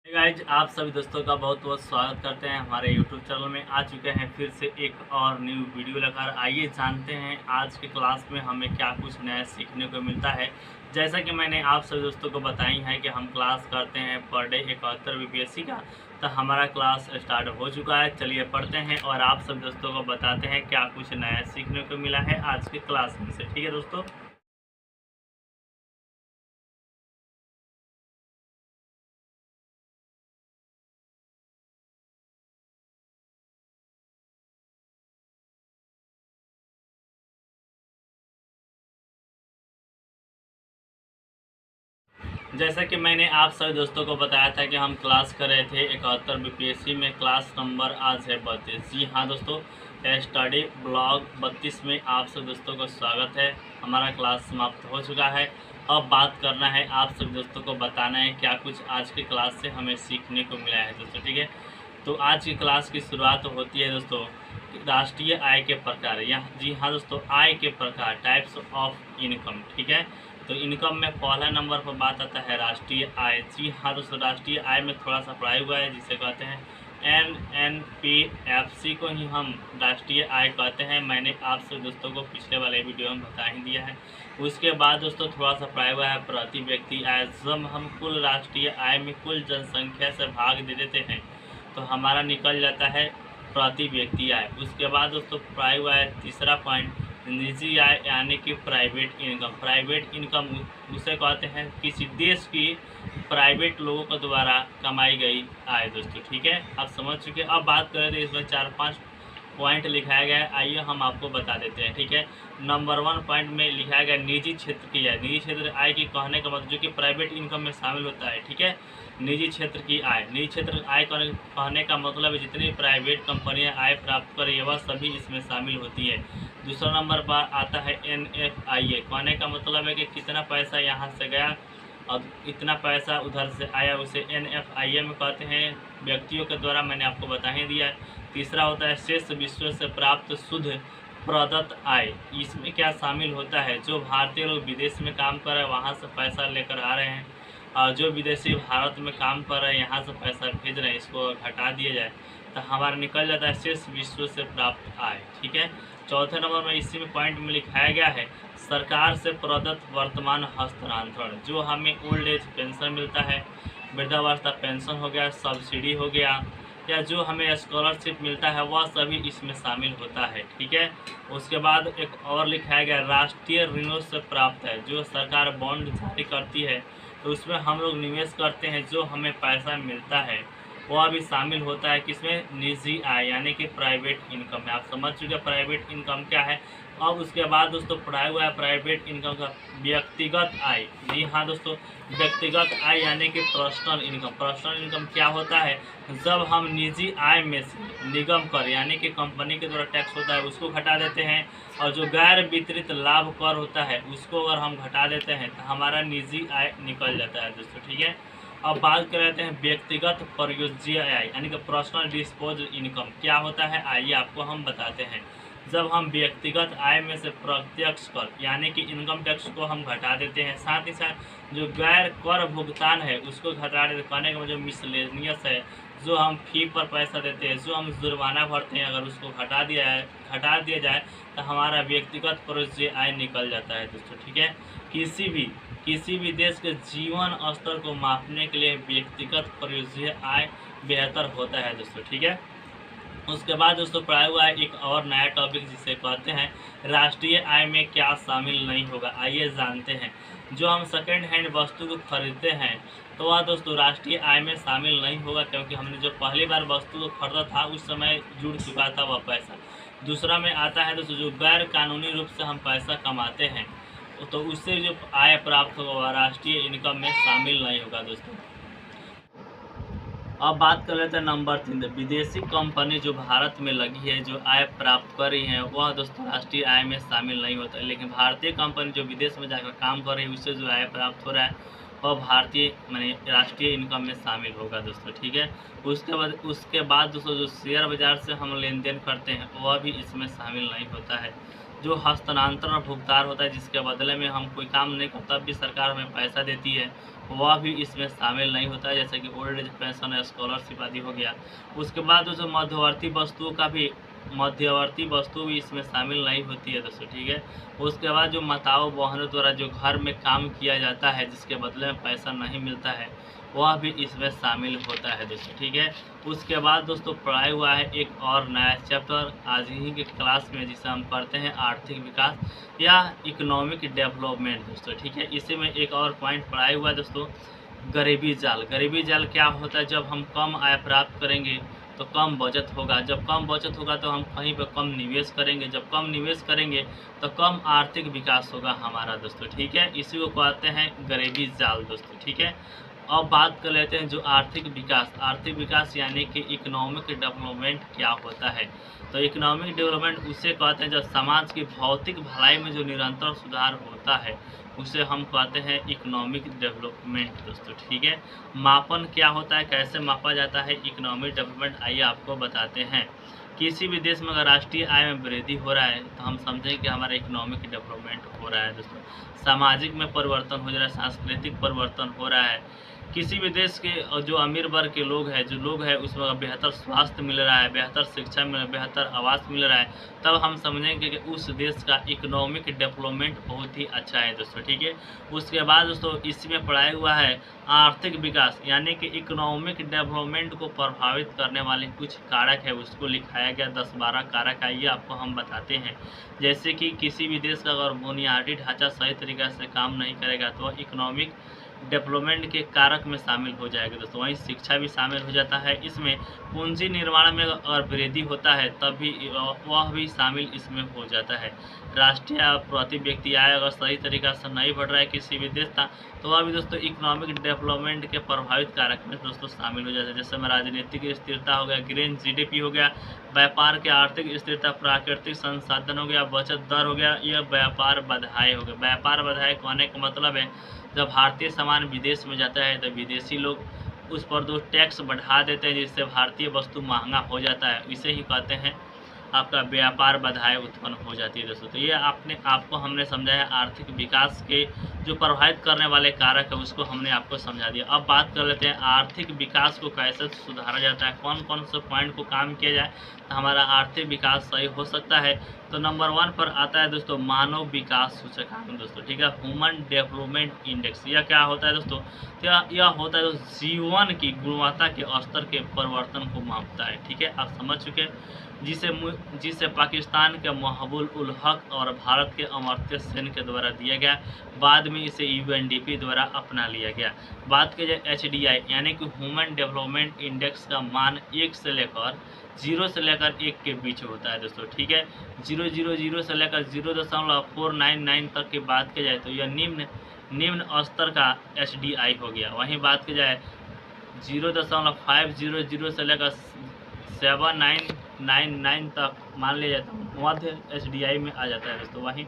Guys आप सभी दोस्तों का बहुत बहुत स्वागत करते हैं हमारे YouTube चैनल में। आ चुके हैं फिर से एक और न्यू वीडियो लेकर। आइए जानते हैं आज के क्लास में हमें क्या कुछ नया सीखने को मिलता है। जैसा कि मैंने आप सभी दोस्तों को बताई है कि हम क्लास करते हैं पर डे 71 BPSC का, तो हमारा क्लास स्टार्ट हो चुका है। चलिए पढ़ते हैं और आप सभी दोस्तों को बताते हैं क्या कुछ नया सीखने को मिला है आज के क्लास में से। ठीक है दोस्तों, जैसा कि मैंने आप सभी दोस्तों को बताया था कि हम क्लास कर रहे थे 71 BPSC में। क्लास नंबर आज है 32। जी हाँ दोस्तों, स्टडी ब्लॉग 32 में आप सभी दोस्तों को स्वागत है। हमारा क्लास समाप्त हो चुका है। अब बात करना है, आप सभी दोस्तों को बताना है क्या कुछ आज की क्लास से हमें सीखने को मिला है दोस्तों। ठीक है, तो आज की क्लास की शुरुआत होती है दोस्तों राष्ट्रीय आय के प्रकार। जी हाँ दोस्तों, आय के प्रकार, टाइप्स ऑफ इनकम। ठीक है, तो इनकम में पहला नंबर पर बात आता है राष्ट्रीय आय। जी हाँ दोस्तों, राष्ट्रीय आय में थोड़ा सा पढ़ाई हुआ है जिसे कहते हैं NNPFC को ही हम राष्ट्रीय आय कहते हैं। मैंने आप सब दोस्तों को पिछले वाले वीडियो में बता ही दिया है। उसके बाद दोस्तों थोड़ा सा पढ़ाई हुआ है प्रति व्यक्ति आय। जब हम कुल राष्ट्रीय आय में कुल जनसंख्या से भाग दे देते हैं तो हमारा निकल जाता है प्रति व्यक्ति आय। उसके बाद दोस्तों पढ़ाई हुआ है तीसरा पॉइंट निजी आय यानी कि प्राइवेट इनकम। प्राइवेट इनकम उसे कहते हैं किसी देश की प्राइवेट लोगों के द्वारा कमाई गई आय दोस्तों। ठीक है, आप समझ चुके। अब बात करें तो इसमें 4-5 पॉइंट लिखाया गया है, आइए हम आपको बता देते हैं। ठीक है, नंबर 1 पॉइंट में लिखाया गया निजी क्षेत्र की आय। निजी क्षेत्र आय की कहने का मतलब जो कि प्राइवेट इनकम में शामिल होता है। ठीक है, निजी क्षेत्र की आय, निजी क्षेत्र आय कहने का मतलब है जितनी प्राइवेट कंपनियां आय प्राप्त कर रही है वह सभी इसमें शामिल होती है। दूसरा नंबर पर आता है NFIA। कहने का मतलब है कि कितना पैसा यहाँ से गया और इतना पैसा उधर से आया, उसे NFIA में कहते हैं, व्यक्तियों के द्वारा। मैंने आपको बता ही दिया। तीसरा होता है शेष विश्व से प्राप्त शुद्ध प्रदत्त आय। इसमें क्या शामिल होता है, जो भारतीय लोग विदेश में काम कर रहे हैं वहाँ से पैसा लेकर आ रहे हैं और जो विदेशी भारत में काम कर रहे हैं यहाँ से पैसा भेज रहे हैं, इसको घटा दिया जाए तो हमारा निकल जाता है शेष विश्व से प्राप्त आय। ठीक है, चौथे नंबर में इसी में पॉइंट में लिखाया गया है सरकार से प्रदत्त वर्तमान हस्तांतरण। जो हमें ओल्ड एज पेंशन मिलता है, वृद्धावस्था पेंशन हो गया, सब्सिडी हो गया, या जो हमें स्कॉलरशिप मिलता है वह सभी इसमें शामिल होता है। ठीक है, उसके बाद एक और लिखाया गया राष्ट्रीय ऋणों से प्राप्त है। जो सरकार बॉन्ड जारी करती है तो उसमें हम लोग निवेश करते हैं, जो हमें पैसा मिलता है वह भी शामिल होता है किसमें, निजी आय यानी कि प्राइवेट इनकम में। आप समझ चुके प्राइवेट इनकम क्या है। अब उसके बाद दोस्तों पढ़ाया हुआ है प्राइवेट इनकम का व्यक्तिगत आय। जी हाँ दोस्तों, व्यक्तिगत आय यानी कि पर्सनल इनकम। पर्सनल इनकम क्या होता है, जब हम निजी आय में से निगम कर यानी कि कंपनी के द्वारा टैक्स होता है उसको घटा देते हैं और जो गैर वितरित लाभ कर होता है उसको अगर हम घटा देते हैं तो हमारा निजी आय निकल जाता है दोस्तों। ठीक है, अब बात कर लेते हैं व्यक्तिगत परियोज्य आय यानी कि पर्सनल डिस्पोज इनकम क्या होता है, आइए आपको हम बताते हैं। जब हम व्यक्तिगत आय में से प्रत्यक्ष कर यानी कि इनकम टैक्स को हम घटा देते हैं, साथ ही साथ जो गैर कर भुगतान है उसको घटा देते, कहने का जो मिसलेनियस है, जो हम फी पर पैसा देते हैं, जो हम जुर्माना भरते हैं, अगर उसको घटा दिया जाए तो हमारा व्यक्तिगत परियोज्य आय निकल जाता है दोस्तों। ठीक है, किसी भी देश के जीवन स्तर को मापने के लिए व्यक्तिगत परियोज्य आय बेहतर होता है दोस्तों। ठीक है, उसके बाद दोस्तों पढ़ाया हुआ है एक और नया टॉपिक जिसे कहते हैं राष्ट्रीय आय में क्या शामिल नहीं होगा। आइए जानते हैं। जो हम सेकेंड हैंड वस्तु को खरीदते हैं तो वह दोस्तों राष्ट्रीय आय में शामिल नहीं होगा, क्योंकि हमने जो पहली बार वस्तु को खरीदा था उस समय जुड़ चुका था वह पैसा। दूसरा में आता है दोस्तों जो गैर कानूनी रूप से हम पैसा कमाते हैं तो उससे जो आय प्राप्त होगा वह राष्ट्रीय इनकम में शामिल नहीं होगा दोस्तों। अब बात कर लेते हैं नंबर 3, विदेशी कंपनी जो भारत में लगी है जो आय प्राप्त कर रही है वह दोस्तों राष्ट्रीय आय में शामिल नहीं होता है, लेकिन भारतीय कंपनी जो विदेश में जाकर काम कर रही है उससे जो आय प्राप्त हो रहा है वह भारतीय माने राष्ट्रीय इनकम में शामिल होगा दोस्तों। ठीक है, उसके बाद दोस्तों जो शेयर बाजार से हम लेन देन करते हैं वह भी इसमें शामिल नहीं होता है। जो हस्तांतरण भुगतान होता है जिसके बदले में हम कोई काम नहीं करते तब भी सरकार हमें पैसा देती है वह भी इसमें शामिल नहीं होता है, जैसे कि ओल्ड एज पेंशन, स्कॉलरशिप आदि हो गया। उसके बाद दोस्तों मध्यवर्ती वस्तु भी इसमें शामिल नहीं होती है दोस्तों, ठीक है। उसके बाद जो माताओं बहनों द्वारा जो घर में काम किया जाता है जिसके बदले में पैसा नहीं मिलता है, वह भी इसमें शामिल होता है दोस्तों, ठीक है। उसके बाद दोस्तों पढ़ाई हुआ है एक और नया चैप्टर आज ही के क्लास में, जिसे हम पढ़ते हैं आर्थिक विकास या इकोनॉमिक डेवलपमेंट दोस्तों, ठीक है। इसी में एक और पॉइंट पढ़ाई हुआ है दोस्तों, गरीबी जाल। गरीबी जाल क्या होता है? जब हम कम आय प्राप्त करेंगे तो कम बचत होगा, जब कम बचत होगा तो हम कहीं पर कम निवेश करेंगे, जब कम निवेश करेंगे तो कम आर्थिक विकास होगा हमारा दोस्तों, ठीक है। इसी को कहते हैं गरीबी जाल दोस्तों, ठीक है। अब बात कर लेते हैं जो आर्थिक विकास यानी कि इकोनॉमिक डेवलपमेंट क्या होता है। तो इकोनॉमिक डेवलपमेंट उसे कहते हैं जब समाज की भौतिक भलाई में जो निरंतर सुधार होता है उसे हम कहते हैं इकोनॉमिक डेवलपमेंट दोस्तों, ठीक है। मापन क्या होता है, कैसे मापा जाता है इकोनॉमिक डेवलपमेंट, आइए आपको बताते हैं। किसी भी देश में अगर राष्ट्रीय आय में वृद्धि हो रहा है तो हम समझें कि हमारा इकोनॉमिक डेवलपमेंट हो रहा है दोस्तों। सामाजिक में परिवर्तन हो रहा है, सांस्कृतिक परिवर्तन हो रहा है। किसी भी देश के जो अमीर वर्ग के लोग हैं उसमें बेहतर स्वास्थ्य मिल रहा है, बेहतर शिक्षा मिल रहा है, बेहतर आवास मिल रहा है, तब हम समझेंगे कि उस देश का इकोनॉमिक डेवलपमेंट बहुत ही अच्छा है दोस्तों, ठीक है। उसके बाद दोस्तों इसमें पढ़ाया हुआ है आर्थिक विकास यानी कि इकोनॉमिक डेवलपमेंट को प्रभावित करने वाले कुछ कारक है, उसको लिखाया गया 10-12 कारक। आइए आपको हम बताते हैं। जैसे कि किसी भी देश का अगर बुनियादी ढांचा सही तरीके से काम नहीं करेगा तो वह इकोनॉमिक डेवलपमेंट के कारक में शामिल हो जाएगा दोस्तों। वहीं शिक्षा भी शामिल हो जाता है इसमें। पूंजी निर्माण में अगर वृद्धि होता है तब भी वह भी शामिल इसमें हो जाता है। राष्ट्रीय प्रति व्यक्ति आय अगर सही तरीका से नहीं बढ़ रहा है किसी भी देश का तो वह भी दोस्तों इकोनॉमिक डेवलपमेंट के प्रभावित कारक में दोस्तों शामिल हो जाता है। जैसे में राजनीतिक स्थिरता हो गया, ग्रीन जीडीपी हो गया, व्यापार के आर्थिक स्थिरता, प्राकृतिक संसाधन हो गया, बचत दर हो गया, यह व्यापार बाधाएं हो गया। व्यापार बाधाएं कहने का मतलब है जब भारतीय सामान विदेश में जाता है तो विदेशी लोग उस पर दो टैक्स बढ़ा देते हैं जिससे भारतीय वस्तु महंगा हो जाता है, इसे ही कहते हैं आपका व्यापार बाधाएं उत्पन्न हो जाती है दोस्तों। तो ये आपको हमने समझाया आर्थिक विकास के जो प्रभावित करने वाले कारक है उसको हमने आपको समझा दिया। अब बात कर लेते हैं आर्थिक विकास को कैसे सुधारा जाता है, कौन कौन से पॉइंट को काम किया जाए तो हमारा आर्थिक विकास सही हो सकता है। तो नंबर 1 पर आता है दोस्तों मानव विकास सूचकांक दोस्तों, ठीक है, ह्यूमन डेवलपमेंट इंडेक्स। यह क्या होता है दोस्तों? यह होता है जीवन की गुणवत्ता के स्तर के परिवर्तन को मापता है, ठीक है, आप समझ चुके हैं। जिसे पाकिस्तान के महबूब उल हक और भारत के अमर्त्य सेन के द्वारा दिया गया, बाद में इसे यूएनडीपी द्वारा अपना लिया गया। बात की जाए एचडीआई यानी कि ह्यूमन डेवलपमेंट इंडेक्स का मान 0 से लेकर 1 के बीच होता है दोस्तों, ठीक है। 000 से लेकर 0.499 तक की बात की जाए तो यह निम्न स्तर का एचडीआई हो गया। वहीं बात की जाए 0.500 से लेकर 799 तक मान लिया जाता है मध्य एचडीआई में आ जाता है दोस्तों। वहीं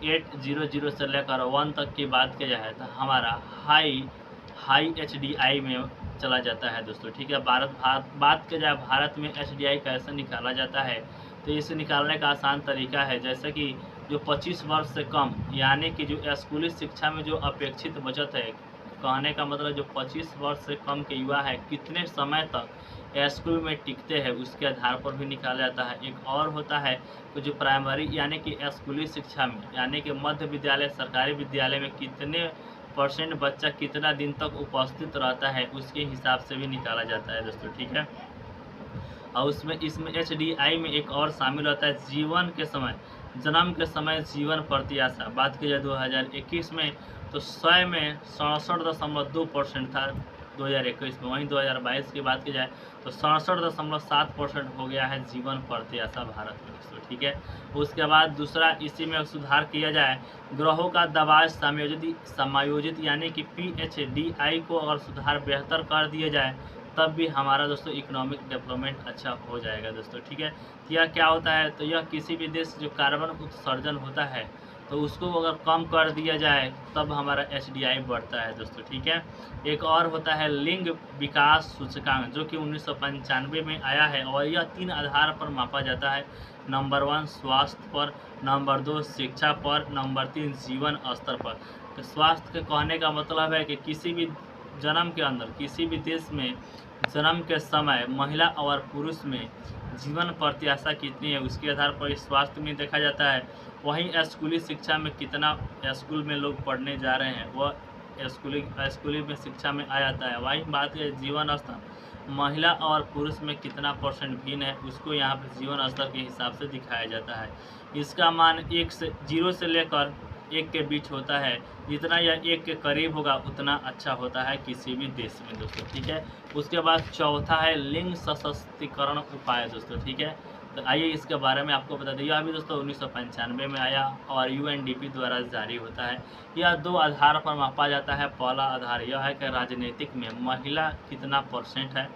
800 से लेकर 1 तक की बात की जाए तो हमारा हाई एचडीआई में चला जाता है दोस्तों, ठीक है। बात की जाए भारत में एचडीआई कैसे निकाला जाता है तो इसे निकालने का आसान तरीका है। जैसे कि जो 25 वर्ष से कम यानी कि जो स्कूली शिक्षा में जो अपेक्षित बचत है, कहने का मतलब जो 25 वर्ष से कम के युवा है कितने समय तक स्कूल में टिकते हैं उसके आधार पर भी निकाला जाता है। एक और होता है तो जो प्राइमरी यानी कि स्कूली शिक्षा में यानी कि मध्य विद्यालय सरकारी विद्यालय में कितने % बच्चा कितना दिन तक उपस्थित रहता है उसके हिसाब से भी निकाला जाता है दोस्तों, ठीक है। और इसमें एचडीआई में एक और शामिल होता है जीवन के समय, जन्म के समय जीवन प्रत्याशा। बात की जाए 2021 में तो 100 में 67.2% था 2021 में। वहीं 2022 की बात की जाए तो 67.7% हो गया है जीवन प्रत्याशा भारत में दोस्तों, ठीक है। उसके बाद दूसरा इसी में सुधार किया जाए ग्रहों का दबाव समायोजित यानी कि पीएचडीआई को अगर सुधार बेहतर कर दिया जाए तब भी हमारा दोस्तों इकोनॉमिक डेवलपमेंट अच्छा हो जाएगा दोस्तों, ठीक है। तो यह क्या होता है तो यह किसी भी देश जो कार्बन उत्सर्जन होता है तो उसको अगर कम कर दिया जाए तब हमारा एचडीआई बढ़ता है दोस्तों, ठीक है। एक और होता है लिंग विकास सूचकांक जो कि 1995 में आया है और यह 3 आधार पर मापा जाता है। नंबर 1 स्वास्थ्य पर, नंबर 2 शिक्षा पर, नंबर 3 जीवन स्तर पर। तो स्वास्थ्य के कहने का मतलब है कि किसी भी जन्म के अंदर, किसी भी देश में जन्म के समय महिला और पुरुष में जीवन प्रत्याशा कितनी है उसके आधार पर इस स्वास्थ्य में देखा जाता है। वहीं स्कूली शिक्षा में कितना स्कूल में लोग पढ़ने जा रहे हैं वह स्कूली में शिक्षा में आ जाता है। वहीं बात है जीवन स्तर, महिला और पुरुष में कितना परसेंट भिन्न है उसको यहाँ पर जीवन स्तर के हिसाब से दिखाया जाता है। इसका मान 0 से लेकर 1 के बीच होता है। जितना यह 1 के करीब होगा उतना अच्छा होता है किसी भी देश में दोस्तों, ठीक है। उसके बाद चौथा है लिंग सशक्तिकरण उपाय दोस्तों, ठीक है। तो आइए इसके बारे में आपको बता दें। यह भी दोस्तों 1995 में आया और UNDP द्वारा जारी होता है। यह 2 आधार पर मापा जाता है। पहला आधार यह है कि राजनीतिक में महिला कितना परसेंट है।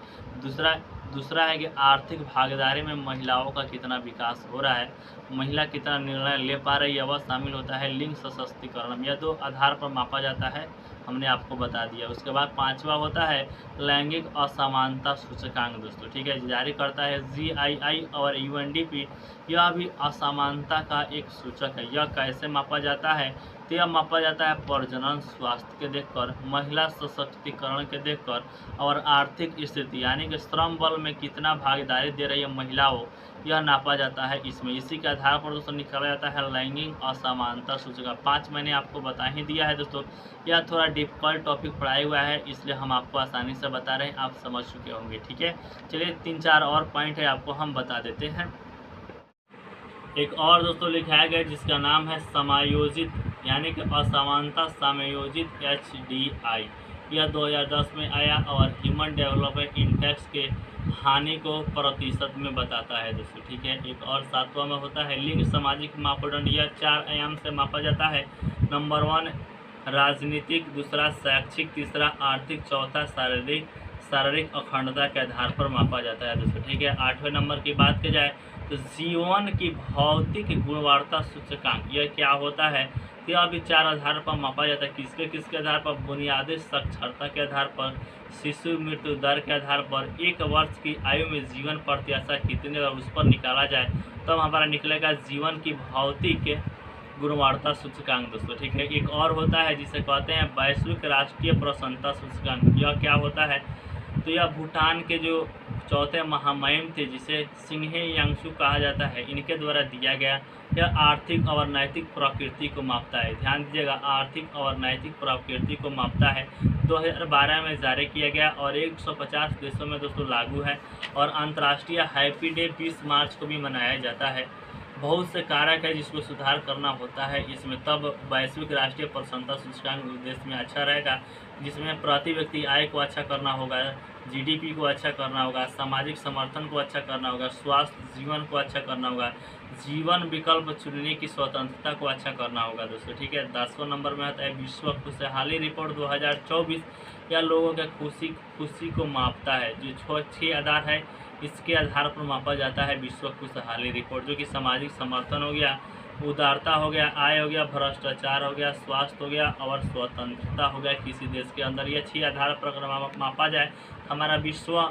दूसरा है कि आर्थिक भागीदारी में महिलाओं का कितना विकास हो रहा है, महिला कितना निर्णय ले पा रही है, वह शामिल होता है लिंग सशक्तिकरण। यह 2 आधार पर मापा जाता है, हमने आपको बता दिया। उसके बाद 5वां होता है लैंगिक असमानता सूचकांक दोस्तों, ठीक है। जारी करता है GII और UNDP। यह भी असमानता का एक सूचक है। यह कैसे मापा जाता है? तो यह मापा जाता है प्रजनन स्वास्थ्य के देखकर, महिला सशक्तिकरण के देखकर और आर्थिक स्थिति यानी कि श्रम बल में कितना भागीदारी दे रही है महिलाओं, यह नापा जाता है इसमें। इसी के आधार पर दोस्तों निकाला जाता है लैंगिक असमानता सूचकांक। 5 मैंने आपको बता ही दिया है दोस्तों। यह थोड़ा डिफिकल्ट टॉपिक पढ़ाया हुआ है इसलिए हम आपको आसानी से बता रहे हैं, आप समझ चुके होंगे, ठीक है। चलिए 3-4 और पॉइंट है आपको हम बता देते हैं। एक और दोस्तों लिखाया गया जिसका नाम है समायोजित यानी कि असमानता समायोजित HDI। यह 2010 में आया और ह्यूमन डेवलपमेंट इंडेक्स के हानि को प्रतिशत में बताता है दोस्तों, ठीक है। एक और 7वां में होता है लिंग सामाजिक मापदंड। यह 4 आयाम से मापा जाता है। नंबर 1 राजनीतिक, दूसरा शैक्षिक, तीसरा आर्थिक, चौथा शारीरिक अखंडता के आधार पर मापा जाता है दोस्तों, ठीक है। 8वें नंबर की बात की जाए तो जीवन की भौतिक गुणवत्ता सूचकांक। यह क्या होता है? यह भी 4 आधार पर मापा जाता है। किसके आधार पर? बुनियादी साक्षरता के आधार पर, शिशु मृत्यु दर के आधार पर, 1 वर्ष की आयु में जीवन प्रत्याशा कितनी है उस पर निकाला जाए तब हमारा निकलेगा जीवन की भौतिक गुणवत्ता सूचकांक दोस्तों, ठीक है। एक और होता है जिसे कहते हैं वैश्विक राष्ट्रीय प्रसन्नता सूचकांक। यह क्या होता है? तो यह भूटान के जो 4थे महामहिम थे जिसे सिंहे यांगसू कहा जाता है, इनके द्वारा दिया गया। यह आर्थिक और नैतिक प्रकृति को मापता है। ध्यान दीजिएगा, आर्थिक और नैतिक प्रकृति को मापता है। 2012 में जारी किया गया और 150 देशों में दोस्तों लागू है। और अंतर्राष्ट्रीय हैप्पी डे 20 मार्च को भी मनाया जाता है। बहुत से कारक है जिसको सुधार करना होता है इसमें, तब वैश्विक राष्ट्रीय प्रसन्नता सूचकांक देश में अच्छा रहेगा, जिसमें प्रति व्यक्ति आय को अच्छा करना होगा, GDP को अच्छा करना होगा, सामाजिक समर्थन को अच्छा करना होगा, स्वास्थ्य जीवन को अच्छा करना होगा, जीवन विकल्प चुनने की स्वतंत्रता को अच्छा करना होगा दोस्तों, ठीक है। 10वां नंबर में आता है विश्व खुशहाली रिपोर्ट 2024। यह लोगों के खुशी को मापता है। जो 6 आधार है इसके आधार पर मापा जाता है विश्व खुशहाली रिपोर्ट, जो कि सामाजिक समर्थन हो गया, उदारता हो गया, आय हो गया, भ्रष्टाचार हो गया, स्वास्थ्य हो गया और स्वतंत्रता हो गया किसी देश के अंदर। यह 6 आधार पर अगर मापा जाए हमारा विश्व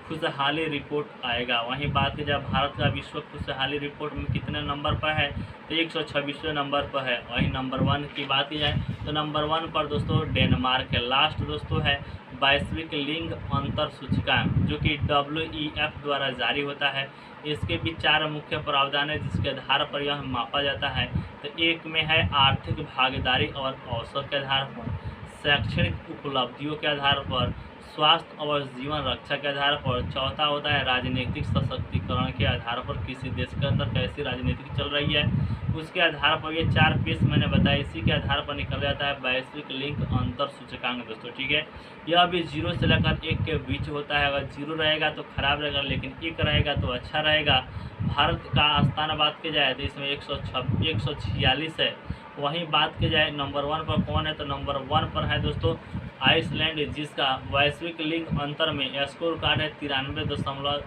खुशहाली रिपोर्ट आएगा। वहीं बात की जाए भारत का विश्व खुशहाली रिपोर्ट में कितने नंबर पर है? तो 126वें नंबर पर है। वहीं नंबर 1 की बात की जाए तो नंबर 1 पर दोस्तों डेनमार्क है। लास्ट दोस्तों है वैश्विक लिंग अंतर सूचकांक, जो कि WEF द्वारा जारी होता है। इसके भी 4 मुख्य प्रावधान है जिसके आधार पर यह मापा जाता है। तो 1 में है आर्थिक भागीदारी और अवसर के आधार पर, शैक्षणिक उपलब्धियों के आधार पर, स्वास्थ्य और जीवन रक्षा के आधार पर, चौथा होता है राजनीतिक सशक्तिकरण के आधार पर, किसी देश के अंदर कैसी राजनीति चल रही है उसके आधार पर। ये 4 पीस मैंने बताया, इसी के आधार पर निकल जाता है वैश्विक लिंग अंतर सूचकांक दोस्तों, ठीक है। यह भी 0 से लेकर 1 के बीच होता है। अगर 0 रहेगा तो खराब रहेगा, लेकिन 1 रहेगा तो अच्छा रहेगा। भारत का स्थान बात की जाए तो इसमें 146 है। वहीं बात की जाए नंबर 1 पर कौन है, तो नंबर 1 पर है दोस्तों आइसलैंड, जिसका वैश्विक लिंग अंतर में स्कोर कार्ड है 93.5।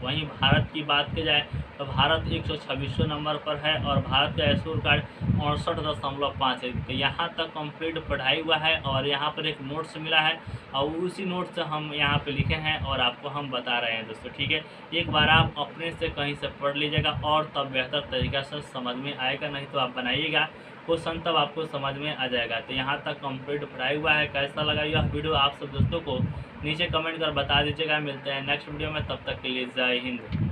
वहीं भारत की बात की जाए तो भारत 126वें नंबर पर है और भारत का स्कोर कार्ड 68.5 है। तो यहाँ तक कंप्लीट पढ़ाई हुआ है और यहाँ पर एक नोट्स मिला है और उसी नोट से हम यहाँ पे लिखे हैं और आपको हम बता रहे हैं दोस्तों, ठीक है। एक बार आप अपने से कहीं से पढ़ लीजिएगा और तब बेहतर तरीक़ा से समझ में आएगा, नहीं तो आप बनाइएगा क्वेश्चन तब आपको समझ में आ जाएगा। तो यहाँ तक कंप्लीट पढ़ाई हुआ है। कैसा लगा यह वीडियो आप सब दोस्तों को नीचे कमेंट कर बता दीजिएगा। मिलते हैं नेक्स्ट वीडियो में, तब तक के लिए जय हिंद।